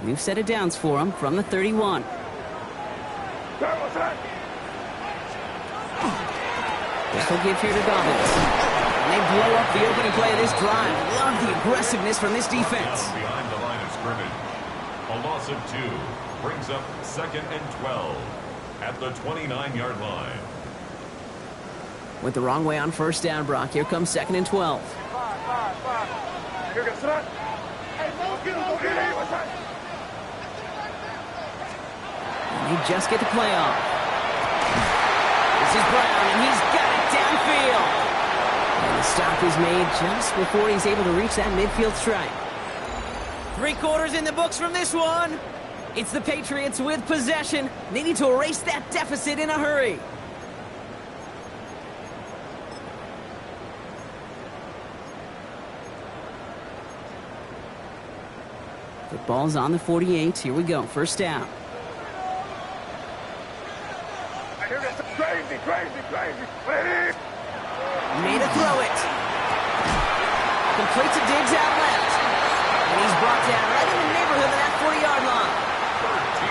We've set it downs for him from the 31. Whistle give here to Dobbins. And they blow up the opening play of this drive. Love the aggressiveness from this defense. Behind the line of scrimmage. A loss of 2 brings up 2nd and 12 at the 29-yard line. Went the wrong way on 1st down, Brock. Here comes 2nd and 12. And they just get the play off. This is Brown, and he's got it downfield. And the stop is made just before he's able to reach that midfield strike. 3 quarters in the books from this one. It's the Patriots with possession. They need to erase that deficit in a hurry. The ball's on the 48. Here we go. 1st down. Crazy, crazy, crazy. Made a throw it. Completes a Diggs out left. And he's brought down right in the neighborhood of that 40-yard line.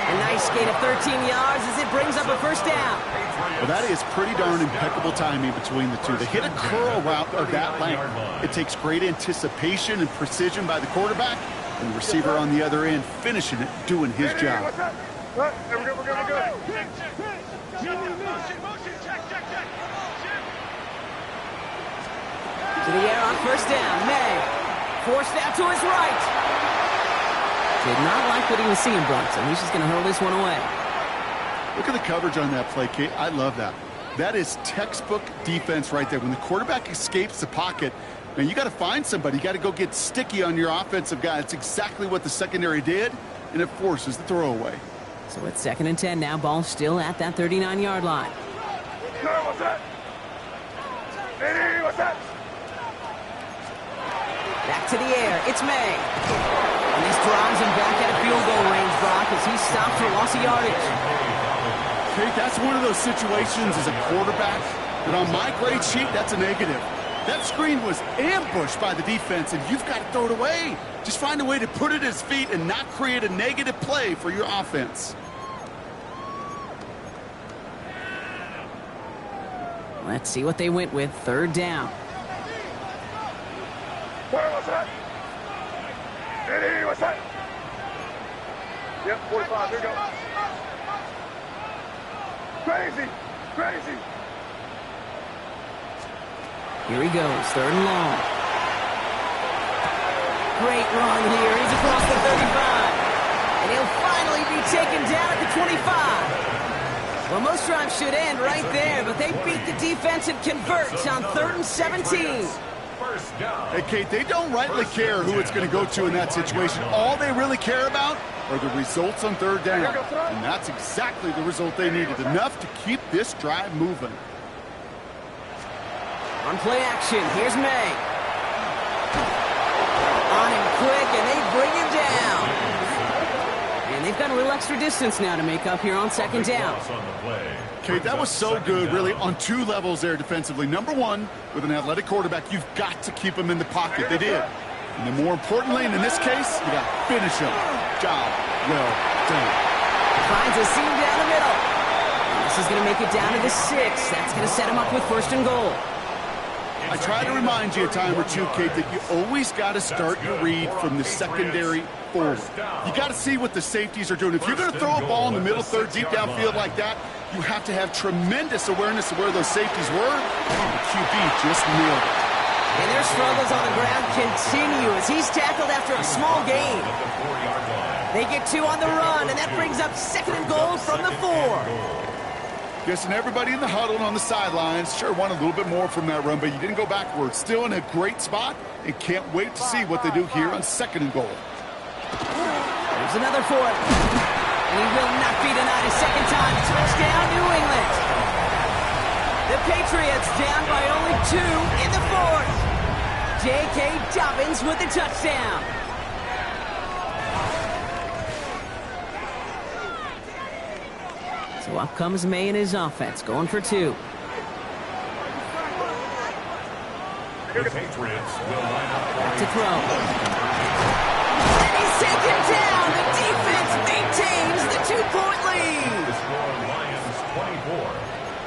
A nice gain of 13 yards as it brings up a first down. Well, that is pretty darn impeccable timing between the two. They hit a curl route of that length. It takes great anticipation and precision by the quarterback, and the receiver on the other end finishing it, doing his job. We're good. To the air on first down. May forced out to his right. Did not like what he was seeing, Bronson. He's just going to hurl this one away. Look at the coverage on that play, Kate. I love that. That is textbook defense right there. When the quarterback escapes the pocket, man, you got to find somebody. You got to go get sticky on your offensive guy. That's exactly what the secondary did, and it forces the throwaway. So it's 2nd and 10 now. Ball still at that 39-yard line. What's that? What's that? Back to the air. It's May. And this drives him back at a field goal range, Brock, as he stopped for loss of yardage. Kate, that's one of those situations as a quarterback that on my grade sheet, that's a negative. That screen was ambushed by the defense, and you've got to throw it away. Just find a way to put it at his feet and not create a negative play for your offense. Let's see what they went with. 3rd down. What's that? What's that? Yep, 45. Here we go. Crazy. Here he goes. 3rd and long. Great run here. He's across the 35. And he'll finally be taken down at the 25. Well, most drives should end right there, but they beat the defense and convert on 3rd and 17. Hey, Kate, they don't rightly care who it's going to go to in that situation. All they really care about are the results on 3rd down. And that's exactly the result they needed. Enough to keep this drive moving. On play action, here's May. On him quick, and they bring him down. And they've got a little extra distance now to make up here on 2nd down. Kate, that was so good, really, on 2 levels there defensively. Number 1, with an athletic quarterback, you've got to keep him in the pocket. They did. And then more importantly, and in this case, you got to finish him. Job well done. Finds a seam down the middle. And this is going to make it down to the 6. That's going to set him up with 1st and goal. I try to remind you a time or two, Kate, that you always got to start your read from the secondary forward. You got to see what the safeties are doing. If you're going to throw a ball in the middle third, deep downfield like that, you have to have tremendous awareness of where those safeties were. And the QB just nailed it. And their struggles on the ground continue as he's tackled after a small gain. They get 2 on the run, and that brings up 2nd and goal from the 4. Guessing everybody in the huddle and on the sidelines sure wanted a little bit more from that run, but you didn't go backwards. Still in a great spot, and can't wait to see what they do here on 2nd and goal. There's another 4. And he will not be denied a 2nd time. Touchdown, New England. The Patriots down by only 2 in the 4th. J.K. Dobbins with the touchdown. So up comes May and his offense, going for 2. The Patriots will line up Back to throw. And he's taken down. The defense maintains the 2-point lead. The score, Lions 24,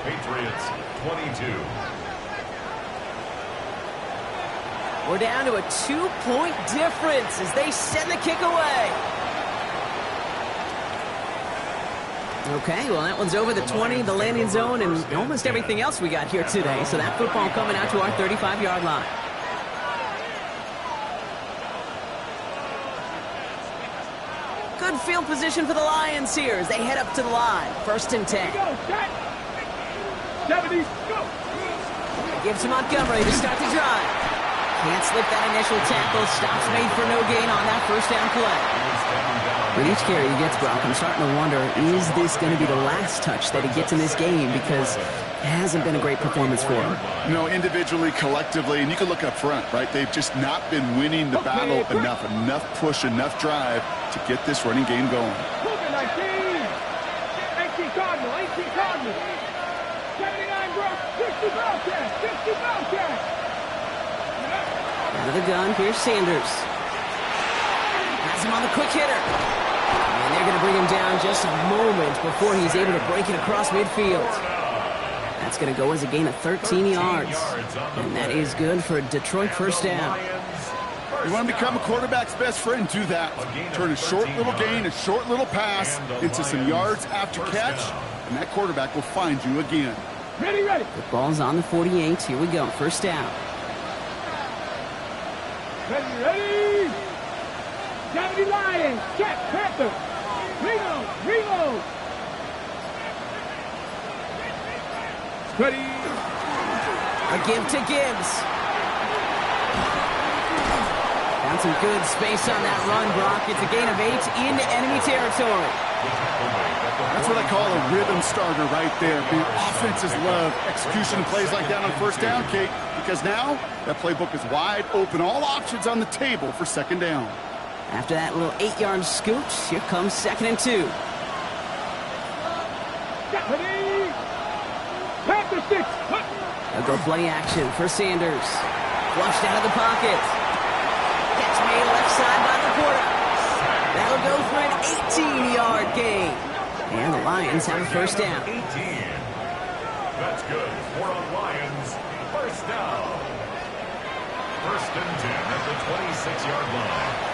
Patriots 22. We're down to a 2-point difference as they send the kick away. Okay, well, that one's over the 20, the landing zone, and almost everything else we got here today. So that football coming out to our 35-yard line. Good field position for the Lions here as they head up to the line. 1st and 10. Go, set. 70, go. Gives to Montgomery to start the drive. Can't slip that initial tackle. Stops made for no gain on that 1st down play. With each carry he gets, Brock, I'm starting to wonder, is this going to be the last touch that he gets in this game? Because it hasn't been a great performance for him. You know, individually, collectively, and you can look up front, right? They've just not been winning the battle enough push, enough drive to get this running game going. 19 Cardinal. 60 Bobcats. 60 Bobcats. Out of the gun, here's Sanders. Has him on the quick hitter. And they're going to bring him down just a moment before he's able to break it across midfield. That's going to go as a gain of 13 yards. And that is good for a Detroit first down. You want to become a quarterback's best friend, do that. Turn a short little gain, a short little pass into some yards after catch, and that quarterback will find you again. Ready, ready. The ball's on the 48. Here we go, first down. Ready, ready. 70 Lions. Check, Panther. Reload, reload. Ready. A give to Gibbs. Found some good space on that run, Brock. It's a gain of 8 into enemy territory. That's what I call a rhythm starter right there. The offenses love execution plays like that on first down, Kate, because now that playbook is wide open. All options on the table for second down. After that little 8-yard scooch, here comes 2nd and 2. Ready. Panther 6. They'll go play action for Sanders. Flushed out of the pocket. Catch made left side by the quarter. That'll go for an 18-yard gain. And the Lions have a first down. 18. That's good for the Lions. First down. First and 10 at the 26-yard line.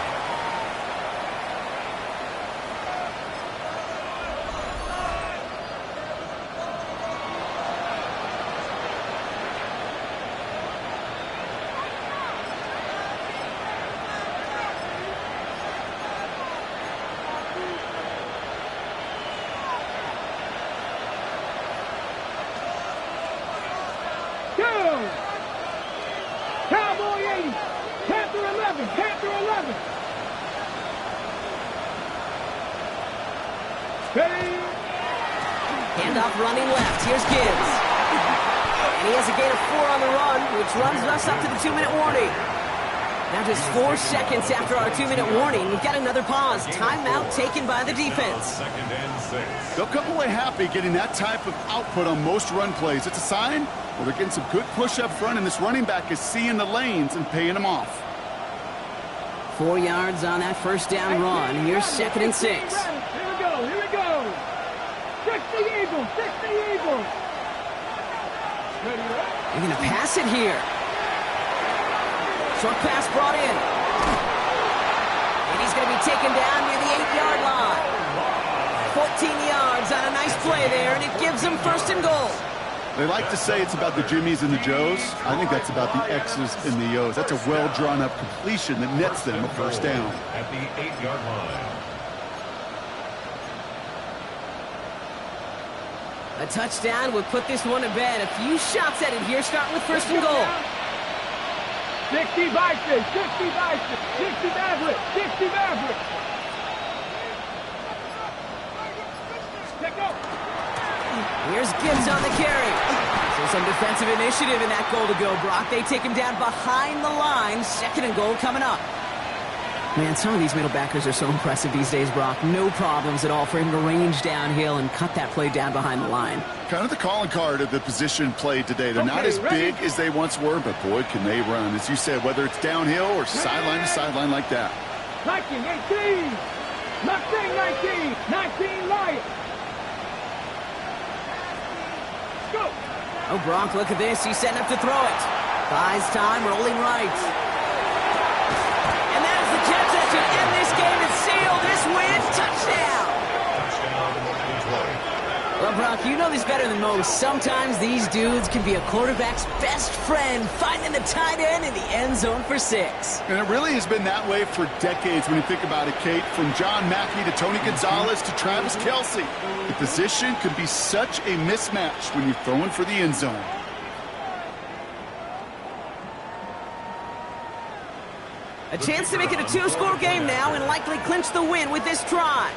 Cowboy 80. Panther 11. Panther 11. Ready. Handoff running left. Here's Gibbs. And he has a gain of 4 on the run, which runs us up to the 2-minute warning. Now just 4 seconds after our 2-minute warning, we've got another pause. Timeout taken by the defense. Second and 6. They'll come away happy getting that type of output on most run plays. It's a sign, well, they're getting some good push up front, and this running back is seeing the lanes and paying them off. 4 yards on that first down run. Here's 2nd and 6. Here we go. Here we go. 60 Eagles. 60 Eagles. Ready, ready. They're going to pass it here. Short pass brought in. And he's going to be taken down near the 8-yard line. 14 yards on a nice play there, and it gives them first and goal. They like to say it's about the Jimmies and the Joes. I think that's about the X's and the O's. That's a well-drawn-up completion that nets them a first down. At the 8-yard line. A touchdown would put this one to bed. A few shots at it here, starting with first and goal. 60 Bison, 60 Bison, 60 Maverick, 60 Maverick. Let go. Here's Gibbs on the carry. So some defensive initiative in that goal to go, Brock. They take him down behind the line. 2nd and goal coming up. Man, some of these middle backers are so impressive these days, Brock. No problems at all for him to range downhill and cut that play down behind the line. Kind of the calling card of the position played today. They're not as big as they once were, but boy, can they run. As you said, whether it's downhill or sideline to sideline like that. 19, 18. Mustang 19. 19 Lions. Go. Oh, Brock, look at this. He's setting up to throw it. Buys time, rolling right. And that is the Jets that should end this game and seal this win. Touchdown. Well, Brock, you know this better than most. Sometimes these dudes can be a quarterback's best friend, finding the tight end in the end zone for 6. And it really has been that way for decades when you think about it, Kate. From John Mackey to Tony Gonzalez to Travis Kelce. The position can be such a mismatch when you're throwing for the end zone. A chance to make it a 2-score game now and likely clinch the win with this try.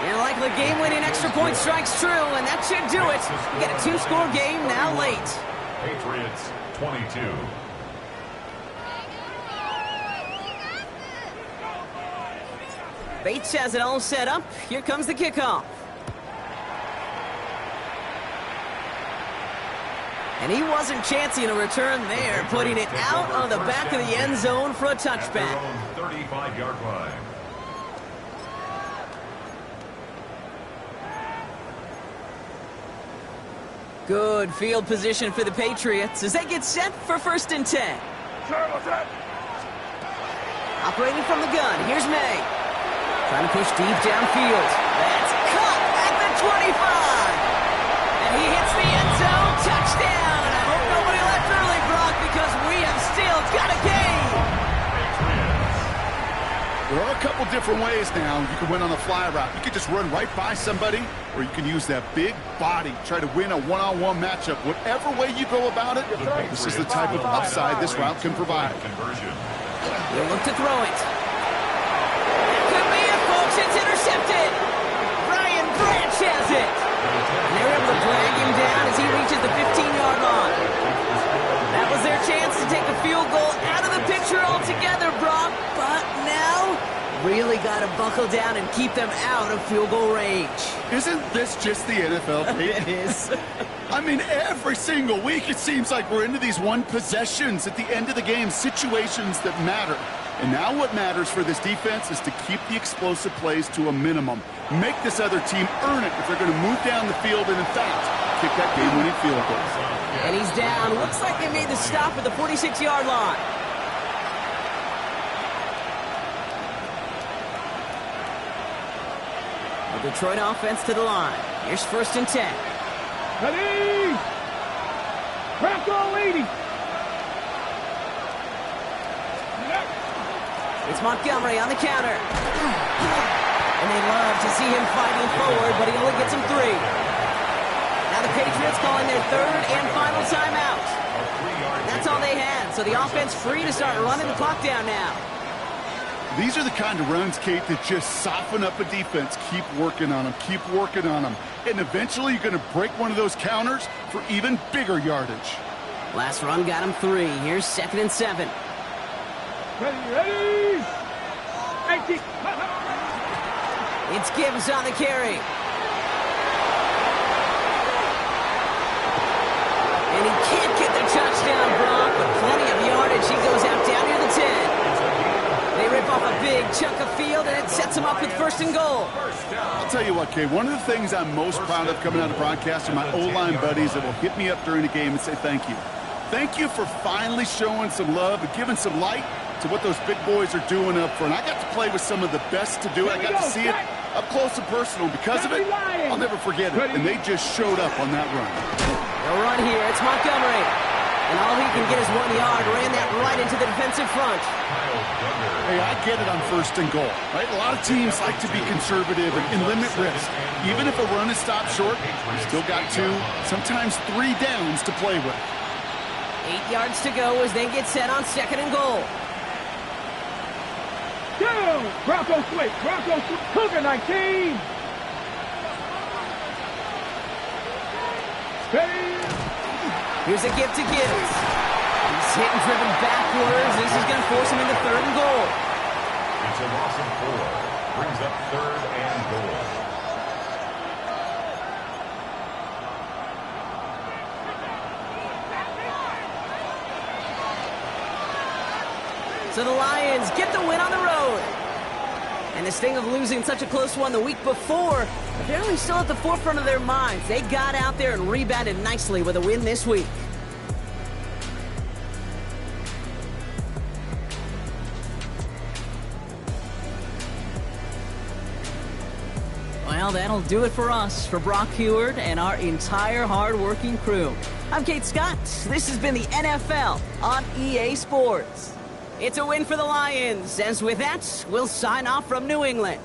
And likely game-winning extra point strikes true, and that should do it. We got a 2-score game now late. Patriots 22. Bates has it all set up. Here comes the kickoff. And he wasn't chancing a return there, putting it out on the back of the end zone for a touchback. 35-yard line. Good field position for the Patriots as they get set for 1st and 10. Operating from the gun, here's May. Trying to push deep downfield. That's caught at the 25. And he hits the end zone. Touchdown. I hope nobody left early, Brock, because we have still got a game. There are a couple different ways now. You can win on the fly route. You can just run right by somebody, or you can use that big body, try to win a one-on-one matchup. Whatever way you go about it, this is the type of upside this route can provide. He'll look to throw it. That could be it, folks. It's intercepted. Brian Branch has it. And they're able to drag him down as he reaches the 15-yard line. That was their chance to take a field goal out of the picture altogether, Brock. But now, really got to buckle down and keep them out of field goal range. Isn't this just the NFL? It is. I mean, every single week it seems like we're into these one possessions at the end of the game, situations that matter. And now what matters for this defense is to keep the explosive plays to a minimum. Make this other team earn it if they're going to move down the field and, in fact, kick that game-winning field goal. And he's down. Looks like they made the stop at the 46-yard line. The Detroit offense to the line. Here's 1st and 10. Ready! Bronco 80! It's Montgomery on the counter. And they love to see him fighting forward, but he only gets him 3. Now the Patriots calling their 3rd and final timeout. That's all they had, so the offense free to start running the clock down now. These are the kind of runs, Kate, that just soften up a defense. Keep working on them. Keep working on them. And eventually you're going to break one of those counters for even bigger yardage. Last run got him 3. Here's 2nd and 7. Ready! 18! It's Gibbs on the carry. And he can't get the touchdown, Brock, but plenty of yardage. He goes out down near the 10. They rip off a big chunk of field, and it sets them up with 1st and goal. I'll tell you what, Kay, one of the things I'm most proud of coming out of broadcast are my O-line buddies that will hit me up during the game and say thank you. Thank you for finally showing some love and giving some light to what those big boys are doing up front. I got to play with some of the best to do it. I got to see it up close and personal. Because of it, I'll never forget it. And they just showed up on that run. They'll run here. It's Montgomery. And all he can get is 1 yard. Ran that right into the defensive front. Hey, I get it on 1st and goal, right? A lot of teams like to be conservative and limit risk. Even if a run is stopped short, you still got 2, sometimes 3 downs to play with. 8 yards to go as they get set on 2nd and goal. Go! Bronco switch! Bronco switch! Cougar 19! Steady! Here's a gift to Gibbs. He's hit and driven backwards. This is going to force him into 3rd and goal. It's a loss of 4. Brings up 3rd and goal. So the Lions get the win on the road. And this thing of losing such a close one the week before, apparently still at the forefront of their minds. They got out there and rebounded nicely with a win this week. Well, that'll do it for us, for Brock Heward and our entire hard-working crew. I'm Kate Scott. This has been the NFL on EA Sports. It's a win for the Lions, as with that, we'll sign off from New England.